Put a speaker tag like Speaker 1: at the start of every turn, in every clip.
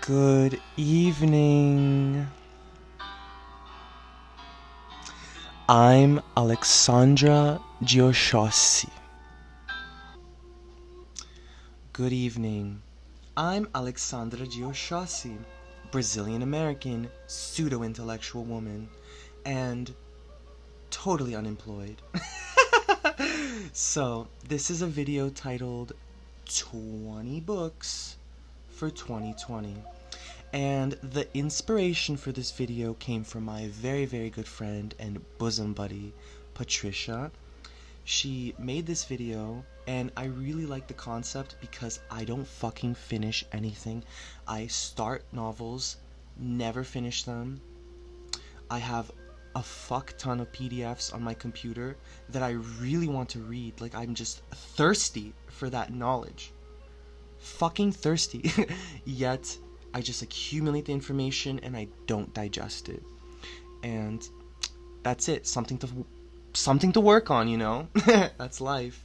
Speaker 1: Good evening. I'm Alexandra Oxossi. Good evening. I'm Alexandra Oxossi, Brazilian-American, pseudo-intellectual woman, and totally unemployed. So, this is a video titled 20 Books for 2020. And the inspiration for this video came from my very, very good friend and bosom buddy, Patricia. She made this video, and I really like the concept because I don't fucking finish anything. I start novels, never finish them. I have a fuck ton of PDFs on my computer that I really want to read. Like, I'm just thirsty for that knowledge. Fucking thirsty. Yet I just accumulate the information and I don't digest it. And that's it. Something to work on, you know? That's life.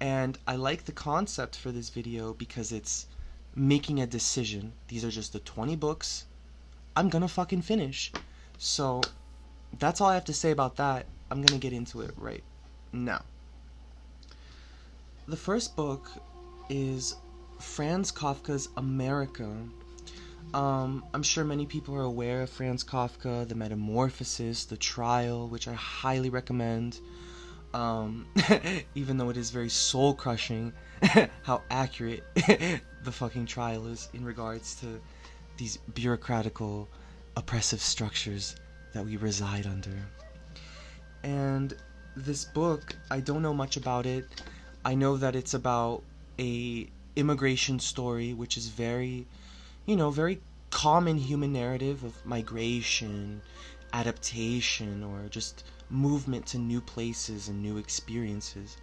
Speaker 1: And I like the concept for this video because it's making a decision. These are just the 20 books I'm gonna fucking finish. So that's all I have to say about that. I'm gonna get into it right now. The first book is Franz Kafka's America. I'm sure many people are aware of Franz Kafka, The Metamorphosis, The Trial, which I highly recommend. Even though it is very soul-crushing how accurate the fucking trial is in regards to these bureaucratical, oppressive structures that we reside under. And this book, I don't know much about it. I know that it's about a immigration story, which is very, very common human narrative of migration, adaptation, or just movement to new places and new experiences.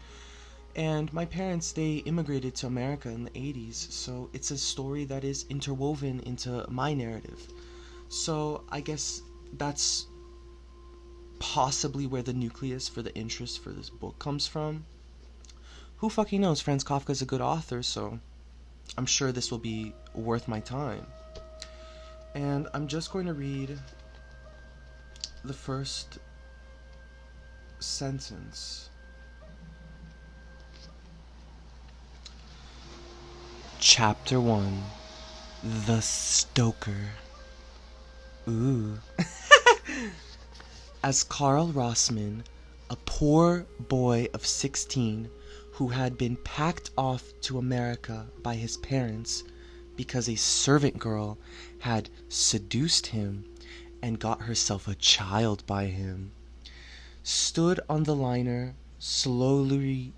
Speaker 1: And my parents, they immigrated to America in the 80s, so it's a story that is interwoven into my narrative. So I guess that's possibly where the nucleus for the interest for this book comes from. Who fucking knows? Franz Kafka's a good author, so I'm sure this will be worth my time. And I'm just going to read the first sentence. Chapter 1. The Stoker. Ooh. As Karl Rossmann, a poor boy of 16 who had been packed off to America by his parents because a servant girl had seduced him and got herself a child by him, stood on the liner slowly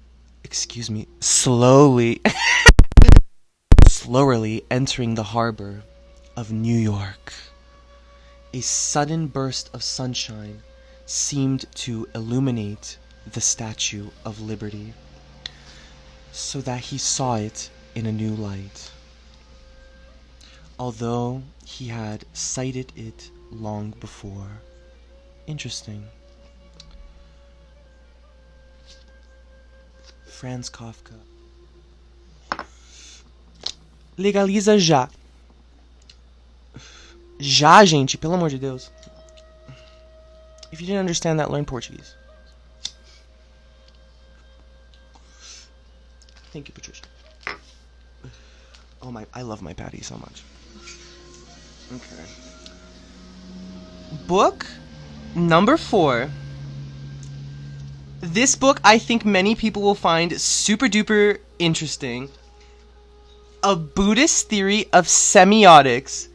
Speaker 1: entering the harbor of New York. A sudden burst of sunshine seemed to illuminate the Statue of Liberty, so that he saw it in a new light, although he had sighted it long before. Interesting. Franz Kafka. Legaliza já. Já, gente, pelo amor de Deus. If you didn't understand that, learn Portuguese. Thank you, Patricia. Oh my, I love my patty so much. Okay. Book number 4. This book I think many people will find super duper interesting. A Buddhist Theory of Semiotics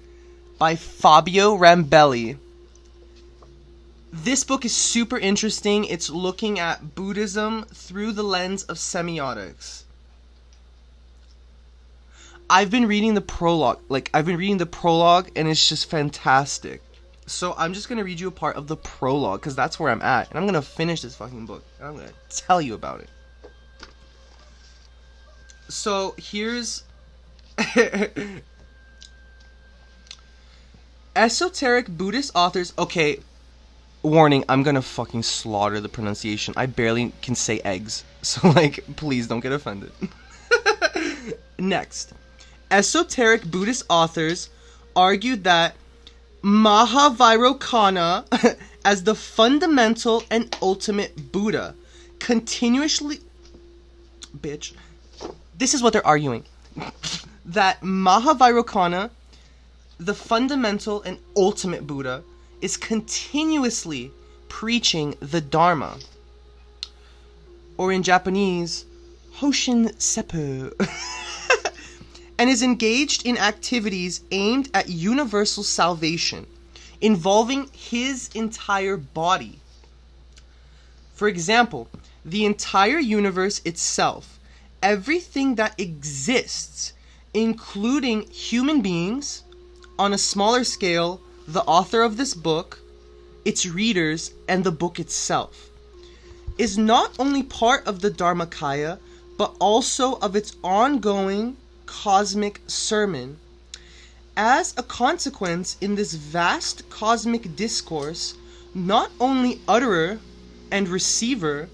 Speaker 1: by Fabio Rambelli. This book is super interesting. It's looking at Buddhism through the lens of semiotics. I've been reading the prologue, and it's just fantastic. So I'm just going to read you a part of the prologue, because that's where I'm at. And I'm going to finish this fucking book, and I'm going to tell you about it. So here's esoteric Buddhist authors. Okay, warning, I'm going to fucking slaughter the pronunciation. I barely can say eggs. So, please don't get offended. Next. Esoteric Buddhist authors argued that Mahavairokkana as the fundamental and ultimate Buddha continuously... Bitch. This is what they're arguing. That Mahavairokkana, the fundamental and ultimate Buddha, is continuously preaching the Dharma. Or in Japanese, Hoshin Seppo. And is engaged in activities aimed at universal salvation, involving his entire body. For example, the entire universe itself, everything that exists, including human beings, on a smaller scale, the author of this book, its readers, and the book itself, is not only part of the Dharmakaya, but also of its ongoing cosmic sermon. As a consequence, in this vast cosmic discourse, not only utterer and receiver,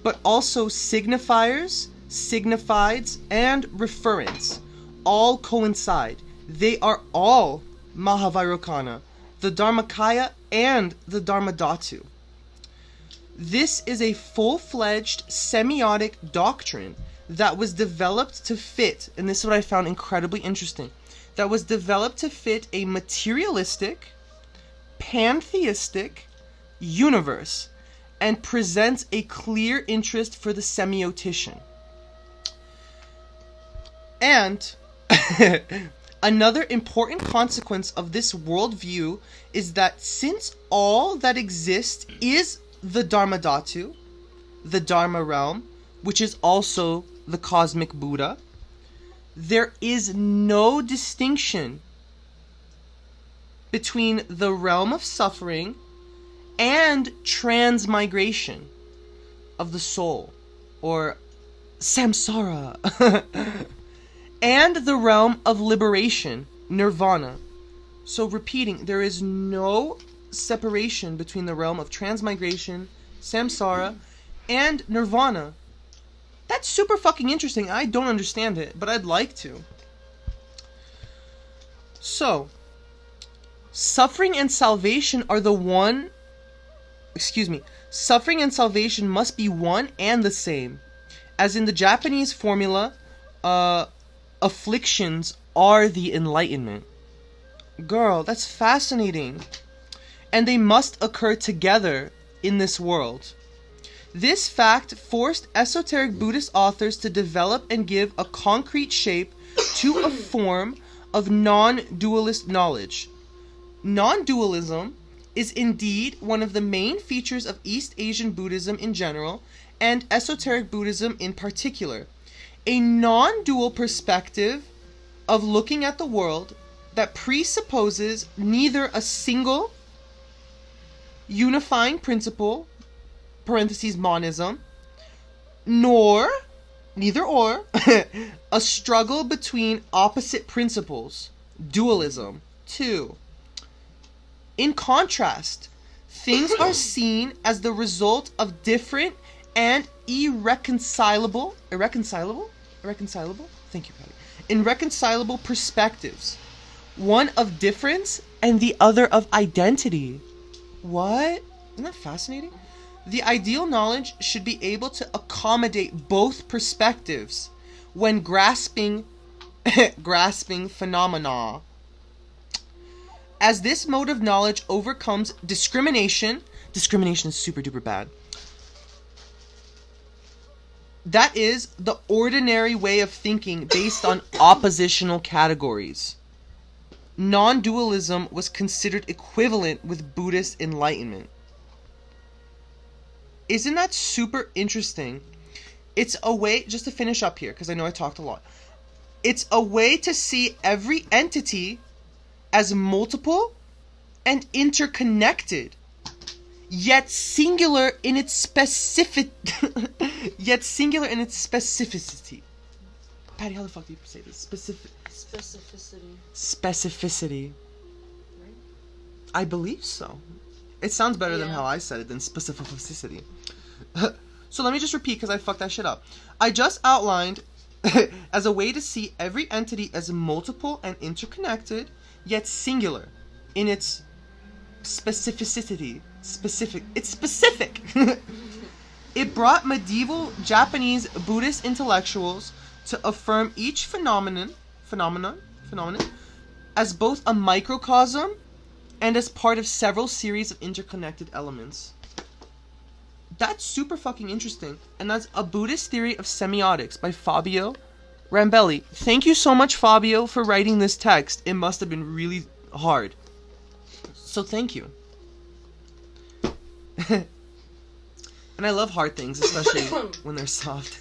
Speaker 1: but also signifiers, signifieds, and referents all coincide. They are all Mahavairokkana, the Dharmakaya, and the Dharmadhatu. This is a full-fledged semiotic doctrine that was developed to fit, and this is what I found incredibly interesting, that was developed to fit a materialistic, pantheistic universe and presents a clear interest for the semiotician. And another important consequence of this worldview is that since all that exists is the Dharmadhatu, the Dharma realm, which is also the cosmic Buddha, there is no distinction between the realm of suffering and transmigration of the soul, or samsara, and the realm of liberation, nirvana. So repeating, there is no separation between the realm of transmigration, samsara, and nirvana. That's super fucking interesting. I don't understand it, but I'd like to. So, suffering and salvation are the one... Suffering and salvation must be one and the same. As in the Japanese formula, afflictions are the enlightenment. Girl, that's fascinating. And they must occur together in this world. This fact forced esoteric Buddhist authors to develop and give a concrete shape to a form of non-dualist knowledge. Non-dualism is indeed one of the main features of East Asian Buddhism in general, and esoteric Buddhism in particular. A non-dual perspective of looking at the world that presupposes neither a single unifying principle, parentheses monism, nor, neither or, a struggle between opposite principles, dualism. 2. In contrast, things are seen as the result of different and irreconcilable, thank you, Patty, irreconcilable perspectives, one of difference and the other of identity. What? Isn't that fascinating? The ideal knowledge should be able to accommodate both perspectives when grasping phenomena. As this mode of knowledge overcomes discrimination is super duper bad. That is the ordinary way of thinking based on oppositional categories. Non-dualism was considered equivalent with Buddhist enlightenment. Isn't that super interesting? It's a way, just to finish up here, because I know I talked a lot. It's a way to see every entity as multiple and interconnected, yet singular in its specificity. Patty, how the fuck do you say this? Specificity. Right? I believe so. It sounds better than how I said it, than specificity. So let me just repeat, because I fucked that shit up. I just outlined as a way to see every entity as multiple and interconnected, yet singular in its specificity. It's specific. It brought medieval Japanese Buddhist intellectuals to affirm each phenomenon as both a microcosm and as part of several series of interconnected elements. That's super fucking interesting. And that's A Buddhist Theory of Semiotics by Fabio Rambelli. Thank you so much, Fabio, for writing this text. It must have been really hard. So thank you. And I love hard things, especially when they're soft.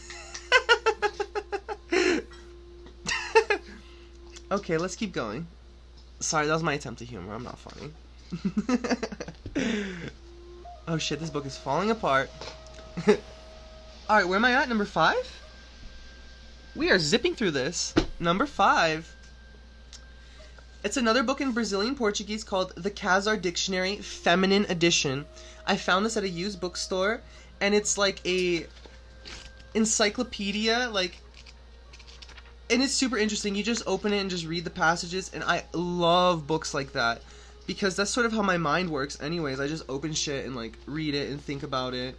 Speaker 1: Okay, let's keep going. Sorry, that was my attempt at humor. I'm not funny. Oh shit, this book is falling apart. Alright, where am I at? Number 5? We are zipping through this. Number 5. It's another book in Brazilian Portuguese called The Khazar Dictionary, Feminine Edition. I found this at a used bookstore, and it's like a encyclopedia, and it's super interesting. You just open it and just read the passages, and I love books like that, because that's sort of how my mind works anyways. I just open shit and read it and think about it.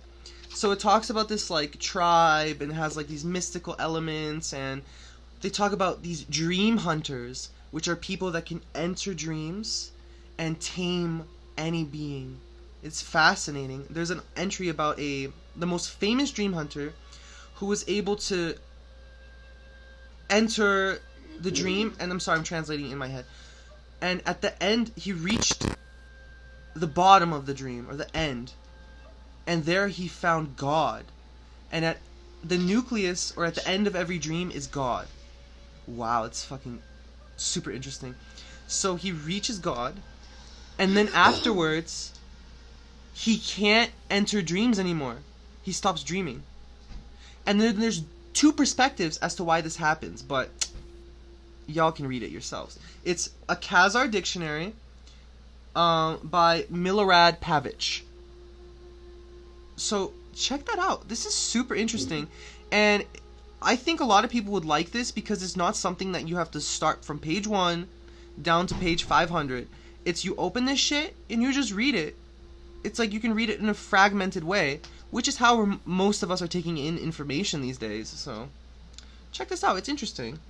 Speaker 1: So it talks about this tribe, and it has these mystical elements, and they talk about these dream hunters, which are people that can enter dreams and tame any being. It's fascinating. There's an entry about the most famous dream hunter who was able to enter the dream, and I'm sorry, I'm translating in my head. And at the end, he reached the bottom of the dream, or the end. And there he found God. And at the nucleus, or at the end of every dream, is God. Wow, it's fucking super interesting. So he reaches God, and then afterwards, he can't enter dreams anymore. He stops dreaming. And then there's 2 perspectives as to why this happens, but y'all can read it yourselves. It's A Khazar Dictionary by Milorad Pavic. So check that out. This is super interesting, and I think a lot of people would like this because it's not something that you have to start from page 1 down to page 500. It's you open this shit and you just read it. It's you can read it in a fragmented way, which is how most of us are taking in information these days. So check this out. It's interesting.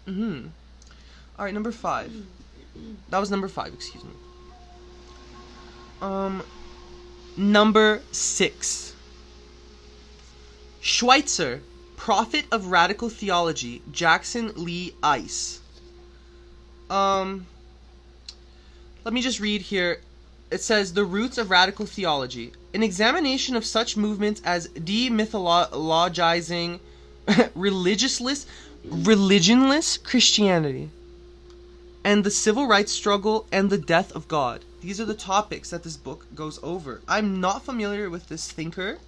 Speaker 1: Alright, number 5. That was number 5, excuse me. Number 6. Schweitzer, Prophet of Radical Theology, Jackson Lee Ice. Let me just read here. It says, The Roots of Radical Theology. An examination of such movements as demythologizing religionless Christianity, and the civil rights struggle, and the death of God. These are the topics that this book goes over. I'm not familiar with this thinker,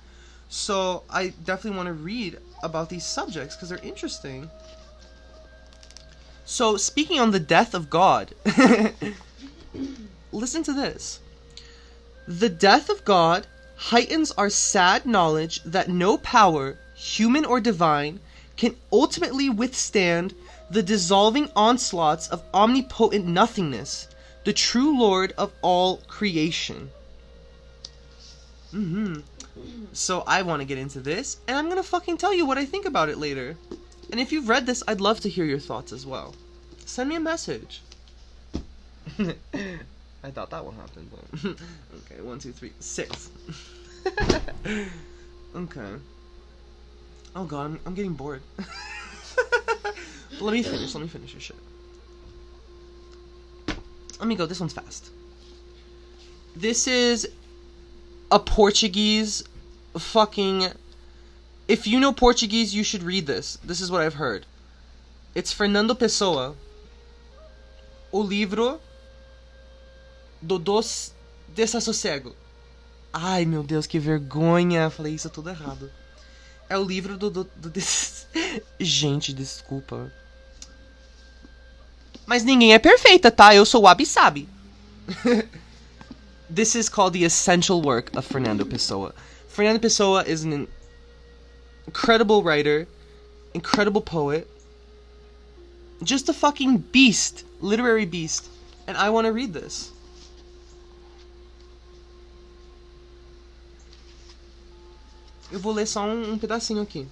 Speaker 1: so I definitely want to read about these subjects because they're interesting. So, speaking on the death of God, listen to this. The death of God heightens our sad knowledge that no power, human or divine, can ultimately withstand the dissolving onslaughts of omnipotent nothingness, the true Lord of all creation. So I want to get into this, and I'm gonna fucking tell you what I think about it later. And if you've read this, I'd love to hear your thoughts as well. Send me a message. I thought that one happened, but okay, 1, 2, 3, 6. Okay. Oh god, I'm getting bored. Let me finish your shit. Let me go, this one's fast. This is a Portuguese fucking... If you know Portuguese, you should read this. This is what I've heard. It's Fernando Pessoa. O livro do Desassossego. Ai, meu Deus, que vergonha. Falei isso tudo errado. É o livro do Gente, desculpa. Mas ninguém é perfeita, tá? Eu sou o Wabi-Sabi. This is called The Essential Work of Fernando Pessoa. Fernando Pessoa is an incredible writer, incredible poet. Just a fucking beast. Literary beast. And I want to read this. Eu vou ler só um pedacinho aqui.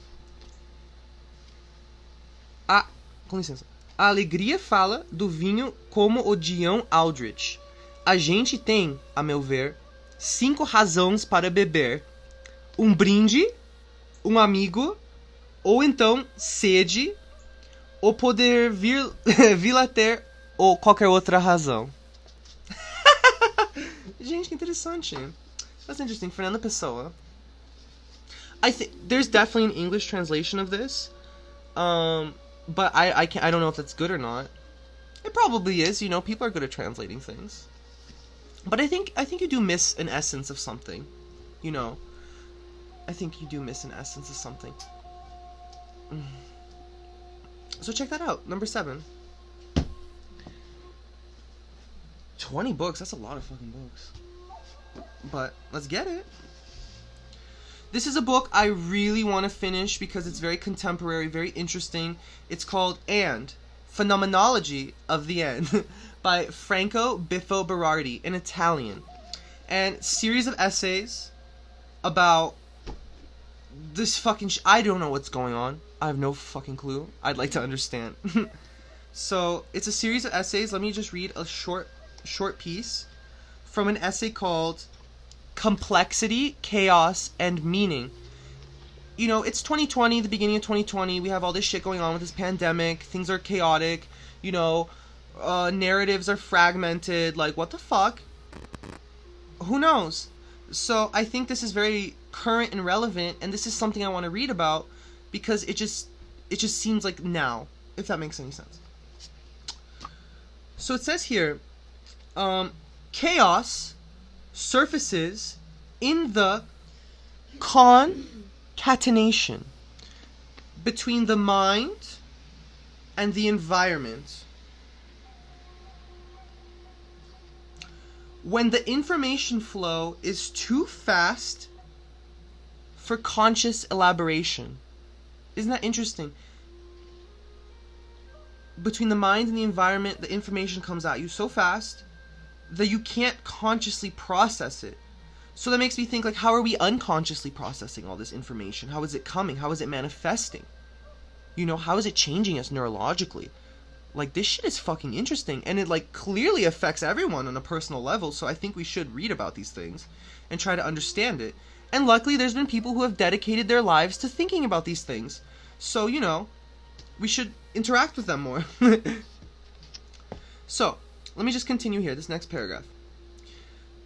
Speaker 1: Com licença. A alegria fala do vinho como o Dion Aldrich. A gente tem, a meu ver, 5 razões para beber. Um brinde, um amigo, ou então sede, ou poder vir a ter, ou qualquer outra razão. Gente, que interessante. That's interesting. Fernanda Pessoa. I think there's definitely an English translation of this, but I don't know if that's good or not. It probably is. You know, people are good at translating things. But I think you do miss an essence of something. You know, I think you do miss an essence of something. So check that out. Number 7. 20 books. That's a lot of fucking books. But let's get it. This is a book I really want to finish because it's very contemporary, very interesting. It's called And, Phenomenology of the End by Franco Biffo Berardi, in Italian. And series of essays about this fucking I don't know what's going on. I have no fucking clue. I'd like to understand. So, it's a series of essays. Let me just read a short piece from an essay called Complexity, Chaos, and Meaning. You know, it's 2020, the beginning of 2020. We have all this shit going on with this pandemic. Things are chaotic. You know, narratives are fragmented. Like, what the fuck? Who knows? So, I think this is very current and relevant, and this is something I want to read about because it just seems like now, if that makes any sense. So, it says here, chaos surfaces in the concatenation between the mind and the environment. When the information flow is too fast for conscious elaboration. Isn't that interesting? Between the mind and the environment, the information comes at you so fast that you can't consciously process it. So that makes me think, like, how are we unconsciously processing all this information? How is it coming? How is it manifesting? You know, how is it changing us neurologically? Like, this shit is fucking interesting, and it, like, clearly affects everyone on a personal level, so I think we should read about these things and try to understand it. And luckily, there's been people who have dedicated their lives to thinking about these things. So, you know, we should interact with them more. So, let me just continue here, this next paragraph.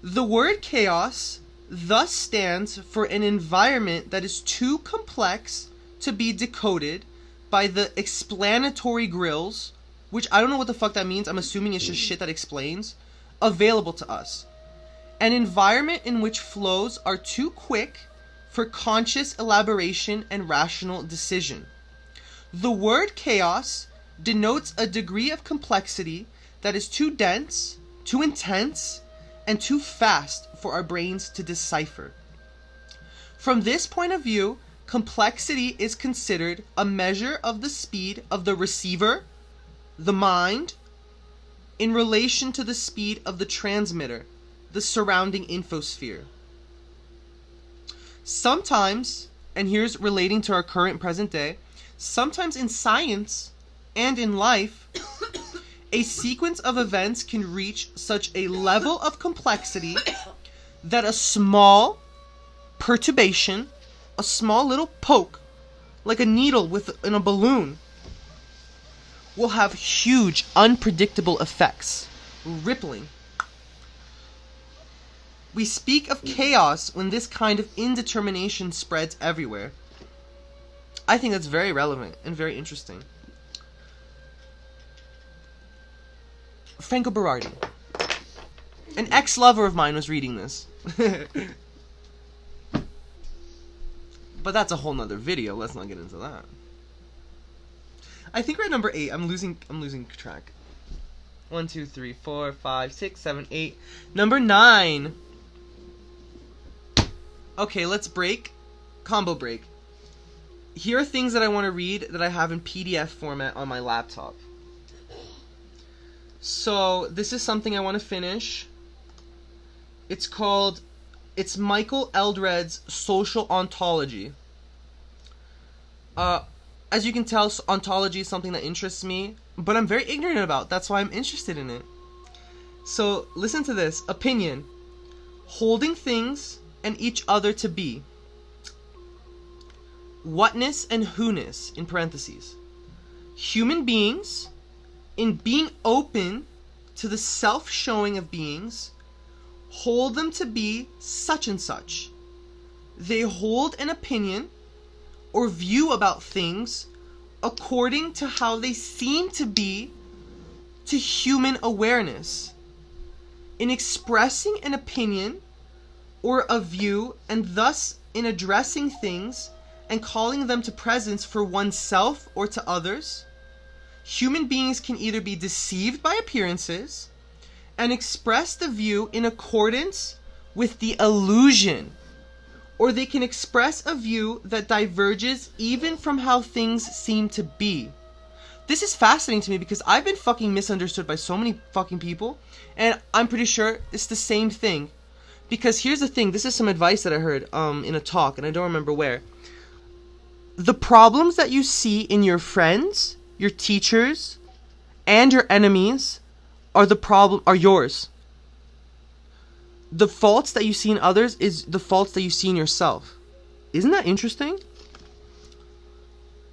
Speaker 1: The word chaos thus stands for an environment that is too complex to be decoded by the explanatory grills, which I don't know what the fuck that means, I'm assuming it's just shit that explains, available to us. An environment in which flows are too quick for conscious elaboration and rational decision. The word chaos denotes a degree of complexity that is too dense, too intense, and too fast for our brains to decipher. From this point of view, complexity is considered a measure of the speed of the receiver, the mind, in relation to the speed of the transmitter, the surrounding infosphere. Sometimes, and here's relating to our current present day, sometimes in science and in life, a sequence of events can reach such a level of complexity that a small perturbation, a small little poke, like a needle in a balloon, will have huge, unpredictable effects, rippling. We speak of chaos when this kind of indetermination spreads everywhere. I think that's very relevant and very interesting. Franco Berardi. An ex-lover of mine was reading this. But that's a whole nother video. Let's not get into that. I think we're at number 8. I'm losing track. 1, 2, 3, 4, 5, 6, 7, 8. Number 9. Okay, let's break. Combo break. Here are things that I want to read that I have in PDF format on my laptop. So this is something I want to finish. It's Michael Eldred's Social Ontology. As you can tell, ontology is something that interests me, but I'm very ignorant about. That's why I'm interested in it. So listen to this. Opinion. Holding things and each other to be. Whatness and who-ness, in parentheses. Human beings, in being open to the self-showing of beings, hold them to be such and such. They hold an opinion or view about things according to how they seem to be to human awareness. In expressing an opinion or a view, and thus in addressing things and calling them to presence for oneself or to others, human beings can either be deceived by appearances and express the view in accordance with the illusion, or they can express a view that diverges even from how things seem to be. This is fascinating to me because I've been fucking misunderstood by so many fucking people, and I'm pretty sure it's the same thing. Because here's the thing, this is some advice that I heard in a talk, and I don't remember where. The problems that you see in your friends, your teachers, and your enemies are yours. The faults that you see in others is the faults that you see in yourself. Isn't that interesting?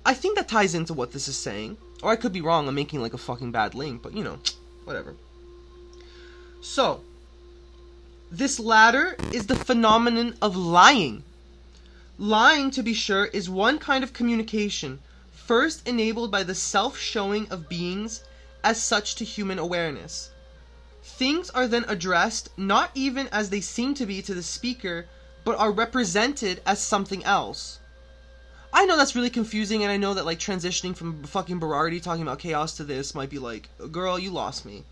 Speaker 1: I think that ties into what this is saying. Or I could be wrong, I'm making like a fucking bad link, but you know, whatever. So, this latter is the phenomenon of lying. Lying, to be sure, is one kind of communication, first enabled by the self-showing of beings as such to human awareness. Things are then addressed not even as they seem to be to the speaker, but are represented as something else. I know that's really confusing, and I know that like transitioning from fucking Berardi talking about chaos to this might be like, girl, you lost me.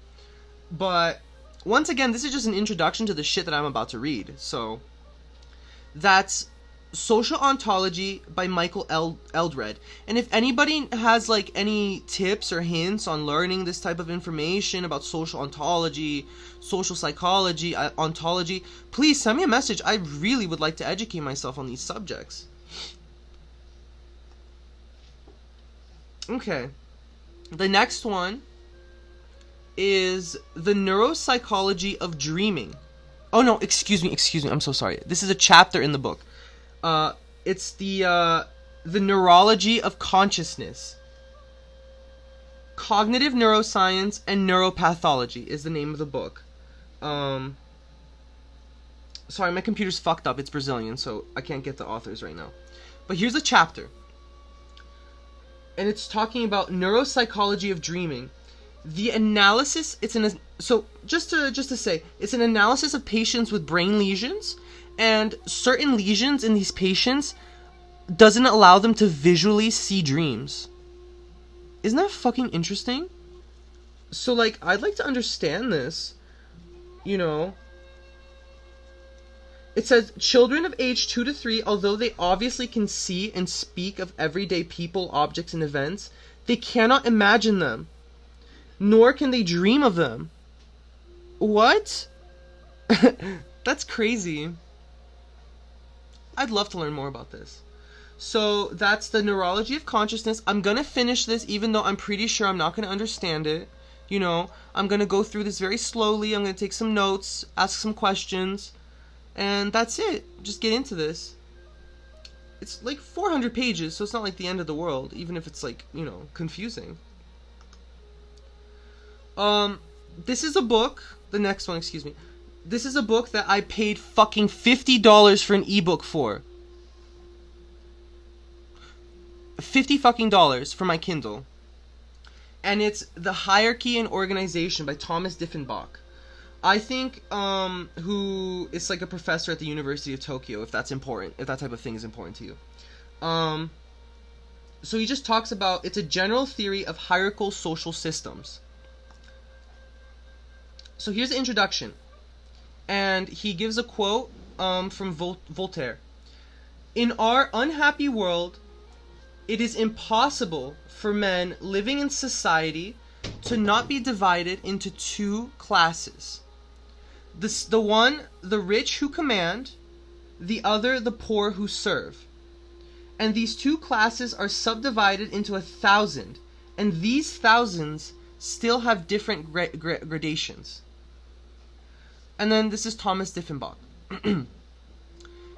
Speaker 1: But once again, this is just an introduction to the shit that I'm about to read. So that's Social Ontology by Michael Eldred. And if anybody has like any tips or hints on learning this type of information about social ontology, social psychology, ontology, please send me a message. I really would like to educate myself on these subjects. Okay. The next one is The Neuropsychology of Dreaming. Oh no, excuse me, I'm so sorry. This is a chapter in the book. It's the Neurology of Consciousness. Cognitive Neuroscience and Neuropathology is the name of the book. Sorry, my computer's fucked up. It's Brazilian, so I can't get the authors right now. But here's a chapter. And it's talking about neuropsychology of dreaming. The analysis, so just to say, it's an analysis of patients with brain lesions, and certain lesions in these patients doesn't allow them to visually see dreams. Isn't that fucking interesting? So like, I'd like to understand this, you know. It says, children of age 2 to 3, although they obviously can see and speak of everyday people, objects, and events, they cannot imagine them, nor can they dream of them. What? That's crazy. I'd love to learn more about this. So that's the Neurology of Consciousness. I'm going to finish this even though I'm pretty sure I'm not going to understand it. You know, I'm going to go through this very slowly. I'm going to take some notes, ask some questions, and that's it. Just get into this. It's like 400 pages, so it's not like the end of the world, even if it's like, you know, confusing. This is a book, the next one, excuse me. This is a book that I paid fucking $50 for an ebook for. $50 fucking dollars for my Kindle. And it's The Hierarchy and Organization by Thomas Diffenbach. I think, who is like a professor at the University of Tokyo, if that's important, if that type of thing is important to you. So he just talks about, it's a general theory of hierarchical social systems. So here's the introduction. And he gives a quote from Voltaire. In our unhappy world, it is impossible for men living in society to not be divided into two classes. The one, the rich who command, the other, the poor who serve. And these two classes are subdivided into 1,000, and these thousands still have different gradations. And then this is Thomas Diffenbach.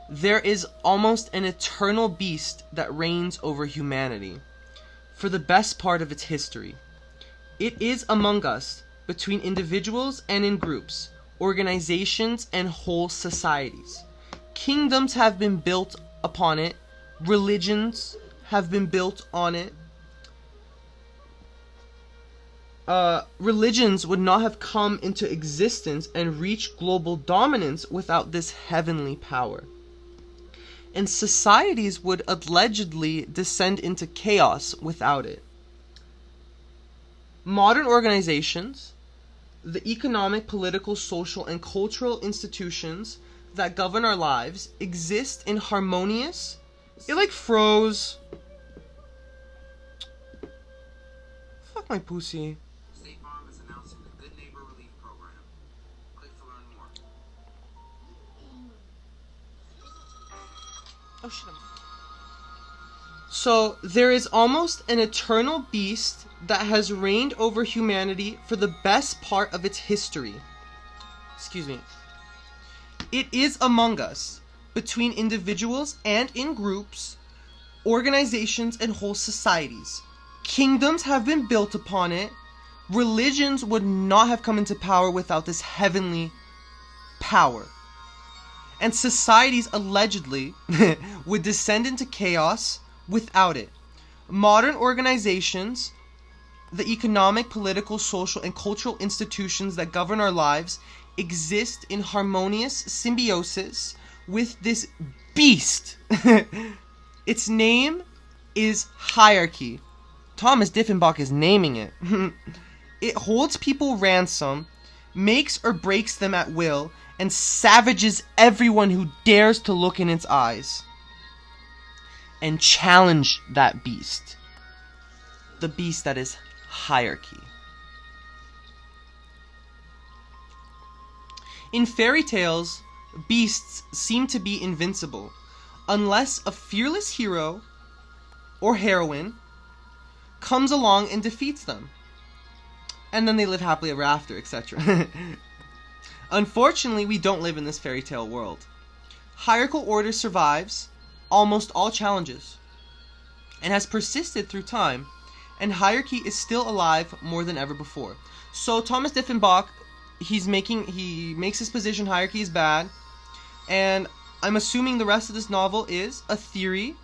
Speaker 1: There is almost an eternal beast that reigns over humanity for the best part of its history. It is among us, between individuals and in groups, organizations and whole societies. Kingdoms have been built upon it. Religions have been built on it. Religions would not have come into existence and reached global dominance without this heavenly power. And societies would allegedly descend into chaos without it. Modern organizations, the economic, political, social, and cultural institutions that govern our lives exist in harmonious... It like froze. Fuck my pussy.
Speaker 2: State Farm is announcing the Good Neighbor Relief Program. Click to learn more.
Speaker 1: Oh shit. So there is almost an eternal beast that has reigned over humanity for the best part of its history. Excuse me. It is among us, between individuals and in groups, organizations and whole societies. Kingdoms have been built upon it. Religions would not have come into power without this heavenly power. And societies allegedly would descend into chaos without it. Modern organizations, the economic, political, social, and cultural institutions that govern our lives exist in harmonious symbiosis with this beast. Its name is hierarchy. Thomas Diffenbach is naming it. It holds people ransom, makes or breaks them at will, and savages everyone who dares to look in its eyes and challenge that beast. The beast that is hierarchy. In fairy tales, beasts seem to be invincible, unless a fearless hero or heroine comes along and defeats them. And then they live happily ever after, etc. Unfortunately, we don't live in this fairy tale world. Hierarchical order survives almost all challenges and has persisted through time, and hierarchy is still alive more than ever before. So Thomas Diffenbach, he makes his position hierarchy is bad, and I'm assuming the rest of this novel is a theory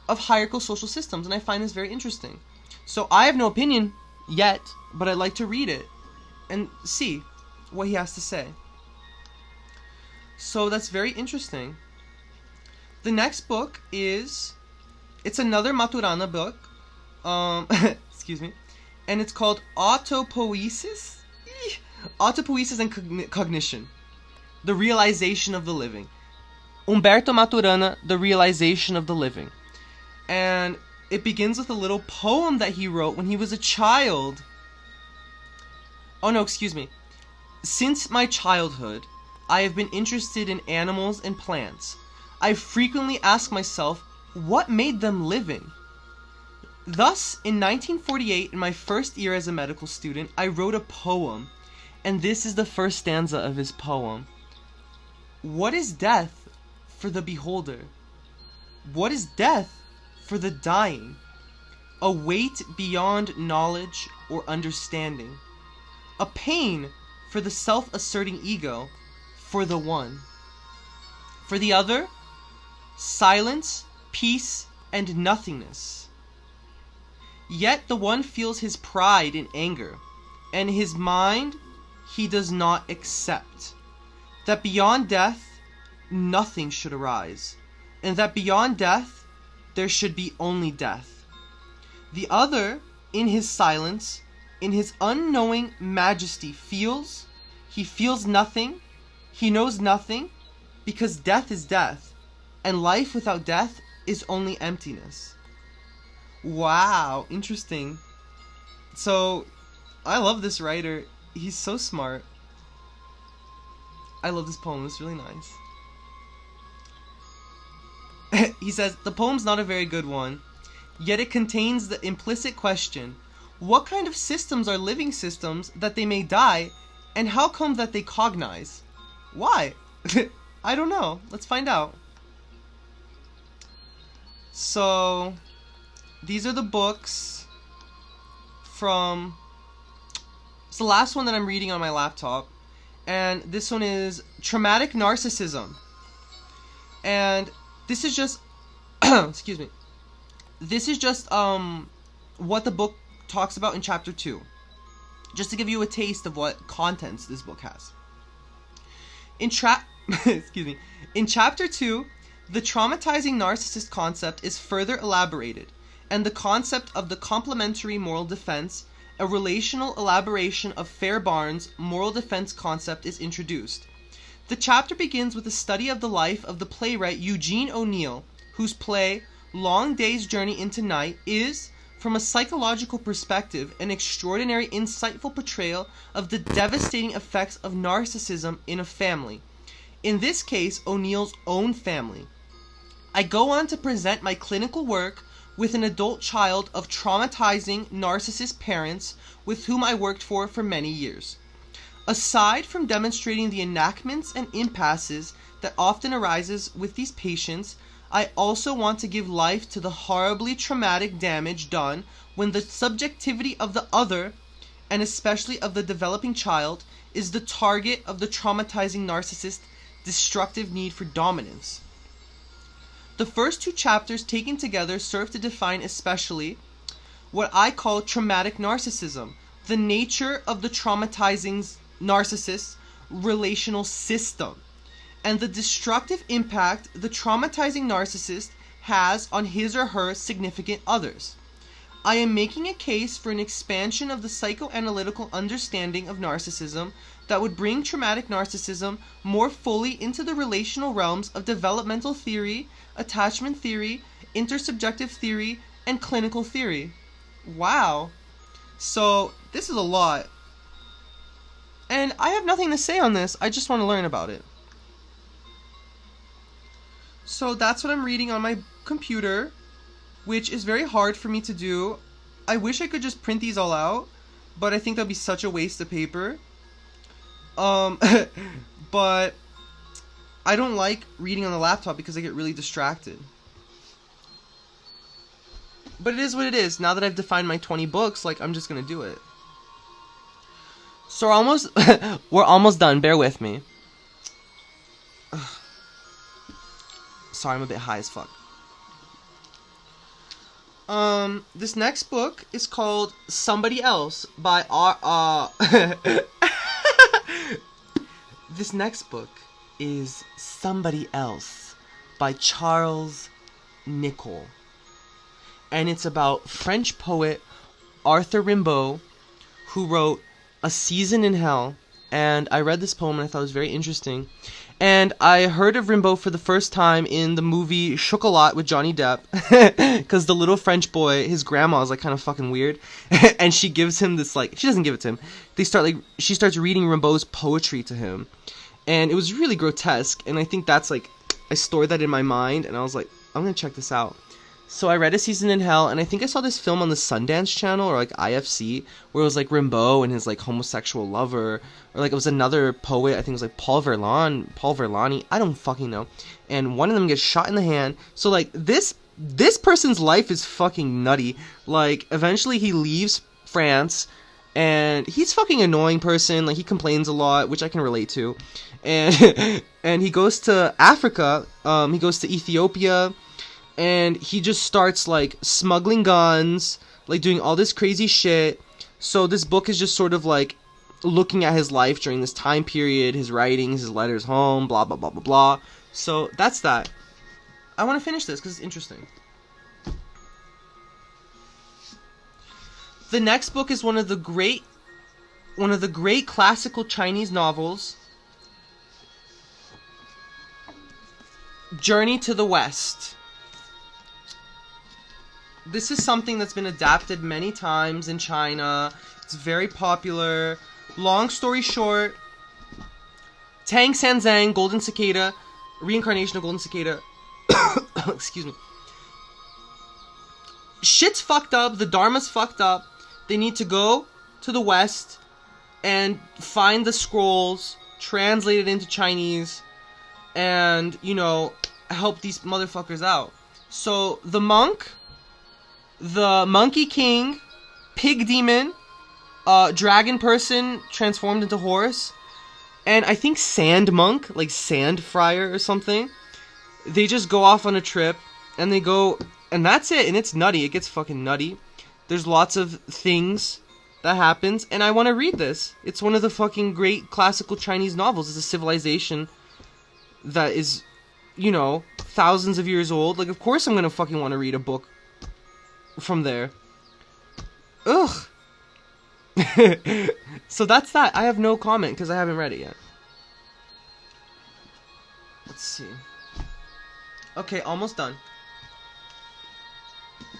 Speaker 1: of hierarchical social systems, and I find this very interesting. So I have no opinion yet, but I'd like to read it and see what he has to say. So that's very interesting. The next book it's another Maturana book, excuse me, and it's called Autopoiesis? Autopoiesis and Cognition, The Realization of the Living. Umberto Maturana, The Realization of the Living. And it begins with a little poem that he wrote when he was a child. Oh no, excuse me. Since my childhood, I have been interested in animals and plants. I frequently ask myself, what made them living? Thus, in 1948, in my first year as a medical student, I wrote a poem, and this is the first stanza of his poem. What is death for the beholder? What is death for the dying? A weight beyond knowledge or understanding. A pain for the self-asserting ego, for the one. For the other, silence, peace, and nothingness. Yet the one feels his pride in anger, and his mind he does not accept. That beyond death, nothing should arise, and that beyond death, there should be only death. The other, in his silence, in his unknowing majesty, he feels nothing, he knows nothing, because death is death, and life without death is only emptiness. Wow, interesting. So, I love this writer. He's so smart. I love this poem. It's really nice. He says, the poem's not a very good one, yet it contains the implicit question, what kind of systems are living systems that they may die, and how come that they cognize? Why? I don't know. Let's find out. So, these are the books from... It's the last one that I'm reading on my laptop. And this one is Traumatic Narcissism. And this is just... excuse me. This is just what the book talks about in chapter 2. Just to give you a taste of what contents this book has. Excuse me. In chapter 2, the traumatizing narcissist concept is further elaborated, and the concept of the complementary moral defense, a relational elaboration of Fairbairn's moral defense concept, is introduced. The chapter begins with a study of the life of the playwright Eugene O'Neill, whose play, Long Day's Journey into Night, is, from a psychological perspective, an extraordinary, insightful portrayal of the devastating effects of narcissism in a family. In this case, O'Neill's own family. I go on to present my clinical work with an adult child of traumatizing narcissist parents with whom I worked for many years. Aside from demonstrating the enactments and impasses that often arises with these patients, I also want to give life to the horribly traumatic damage done when the subjectivity of the other, and especially of the developing child, is the target of the traumatizing narcissist's destructive need for dominance. The first 2 chapters taken together serve to define especially what I call traumatic narcissism, the nature of the traumatizing narcissist's relational system, and the destructive impact the traumatizing narcissist has on his or her significant others. I am making a case for an expansion of the psychoanalytical understanding of narcissism that would bring traumatic narcissism more fully into the relational realms of developmental theory, attachment theory, intersubjective theory, and clinical theory. Wow. So, this is a lot. And I have nothing to say on this, I just want to learn about it. So that's what I'm reading on my computer, which is very hard for me to do. I wish I could just print these all out, but I think that'd be such a waste of paper. But I don't like reading on the laptop because I get really distracted. But it is what it is. Now that I've defined my 20 books, like, I'm just gonna do it. So we're almost done. Bear with me. Sorry, I'm a bit high as fuck. This next book is called Somebody Else by This next book is Somebody Else by Charles Nicholl. And it's about French poet Arthur Rimbaud, who wrote A Season in Hell. And I read this poem and I thought it was very interesting. And I heard of Rimbaud for the first time in the movie Chocolat with Johnny Depp. Because the little French boy, his grandma is like kind of fucking weird. And she gives him this, like, she doesn't give it to him. She starts reading Rimbaud's poetry to him. And it was really grotesque. And I think that's like, I stored that in my mind. And I was like, I'm going to check this out. So I read A Season in Hell, and I think I saw this film on the Sundance Channel, or like IFC, where it was like Rimbaud and his like homosexual lover, or like it was another poet, I think it was like Paul Verlaine, I don't fucking know, and one of them gets shot in the hand. So like this person's life is fucking nutty. Like eventually he leaves France, and he's fucking annoying person, like he complains a lot, which I can relate to, and and he goes to Africa, he goes to Ethiopia. And he just starts, like, smuggling guns, like, doing all this crazy shit. So this book is just sort of, like, looking at his life during this time period, his writings, his letters home, blah, blah, blah, blah, blah. So that's that. I want to finish this because it's interesting. The next book is one of the great classical Chinese novels, Journey to the West. This is something that's been adapted many times in China. It's very popular. Long story short, Tang Sanzang, Golden Cicada, reincarnation of Golden Cicada. Excuse me. Shit's fucked up. The Dharma's fucked up. They need to go to the West and find the scrolls, translate it into Chinese, and, you know, help these motherfuckers out. So, the monk, the monkey king, pig demon, dragon person transformed into horse, and I think sand monk, like sand friar or something, they just go off on a trip, and they go, and that's it, and it's nutty. It gets fucking nutty. There's lots of things that happens, and I want to read this. It's one of the fucking great classical Chinese novels. It's a civilization that is, you know, thousands of years old. Like, of course I'm gonna fucking want to read a book from there. Ugh. So that's that. I have no comment because I haven't read it yet. Let's see. Okay, almost done.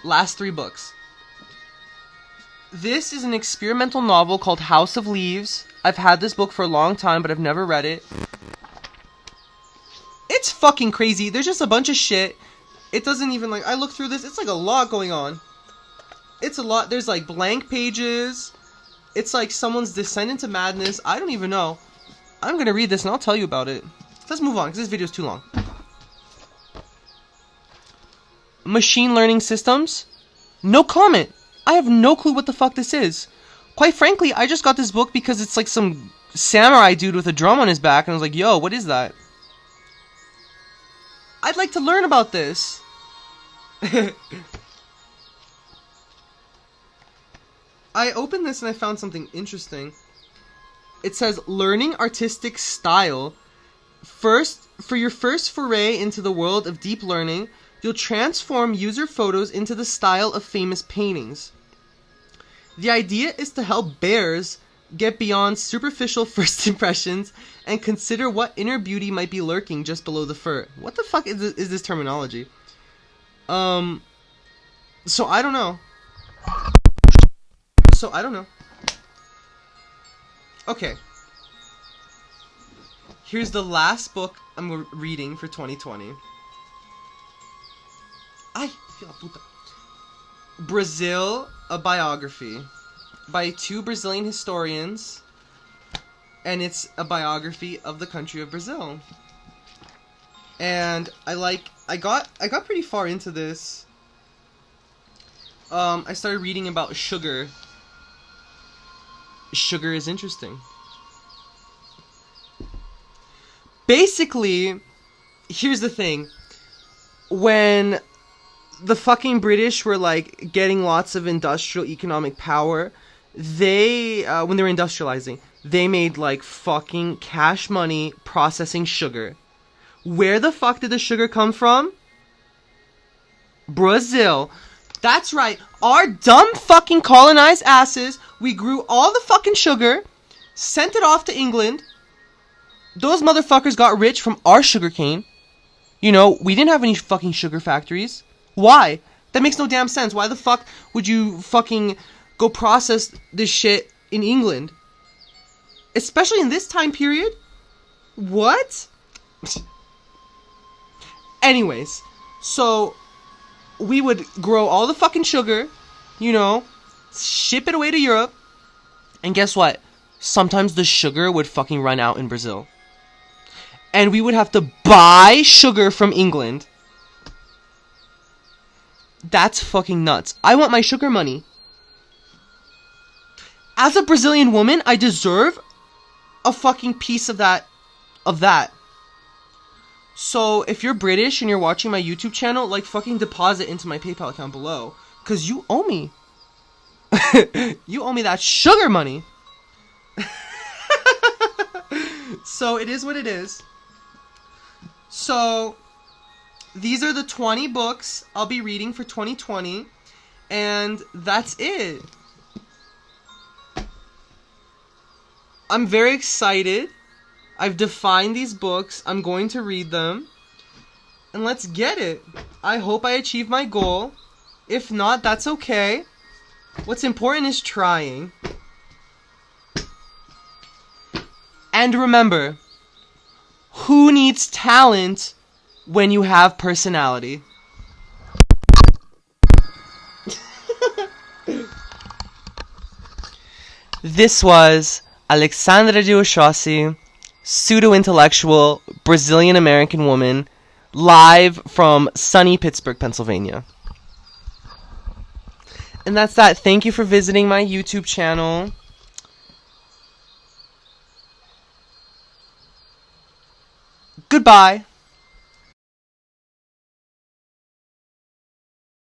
Speaker 1: Last 3 books. This is an experimental novel called House of Leaves. I've had this book for a long time, but I've never read it. It's fucking crazy. There's just a bunch of shit. It doesn't even, like, I look through this, it's like a lot going on. It's a lot. There's like blank pages. It's like someone's descent into madness. I don't even know. I'm gonna read this and I'll tell you about it. Let's move on because this video's too long. Machine learning systems? No comment. I have no clue what the fuck this is. Quite frankly, I just got this book because it's like some samurai dude with a drum on his back, and I was like, yo, what is that? I'd like to learn about this. I opened this and I found something interesting. It says, learning artistic style. First, for your first foray into the world of deep learning, you'll transform user photos into the style of famous paintings. The idea is to help bears get beyond superficial first impressions and consider what inner beauty might be lurking just below the fur. What the fuck is this terminology? So I don't know. Okay. Here's the last book I'm reading for 2020. Ay, fila puta. Brazil, a biography by 2 Brazilian historians, and it's a biography of the country of Brazil. And I got pretty far into this. I started reading about sugar. Sugar is interesting. Basically, here's the thing. When the fucking British were like getting lots of industrial economic power, they when they were industrializing, they made like fucking cash money processing sugar. Where the fuck did the sugar come from? Brazil. That's right. Our dumb fucking colonized asses, we grew all the fucking sugar, sent it off to England. Those motherfuckers got rich from our sugarcane. You know, we didn't have any fucking sugar factories. Why? That makes no damn sense. Why the fuck would you fucking go process this shit in England? Especially in this time period? What? Anyways, so we would grow all the fucking sugar, you know, ship it away to Europe, and guess what? Sometimes the sugar would fucking run out in Brazil. And we would have to buy sugar from England. That's fucking nuts. I want my sugar money. As a Brazilian woman, I deserve a fucking piece of that. So, if you're British and you're watching my YouTube channel, like, fucking deposit into my PayPal account below. Because you owe me. You owe me that sugar money. So, it is what it is. So, these are the 20 books I'll be reading for 2020. And that's it. I'm very excited. I've defined these books. I'm going to read them. And let's get it. I hope I achieve my goal. If not, that's okay. What's important is trying. And remember, who needs talent when you have personality? This was Alexandra de Oxossi, pseudo-intellectual Brazilian-American woman, live from sunny Pittsburgh, Pennsylvania. And that's that. Thank you for visiting my YouTube channel. Goodbye.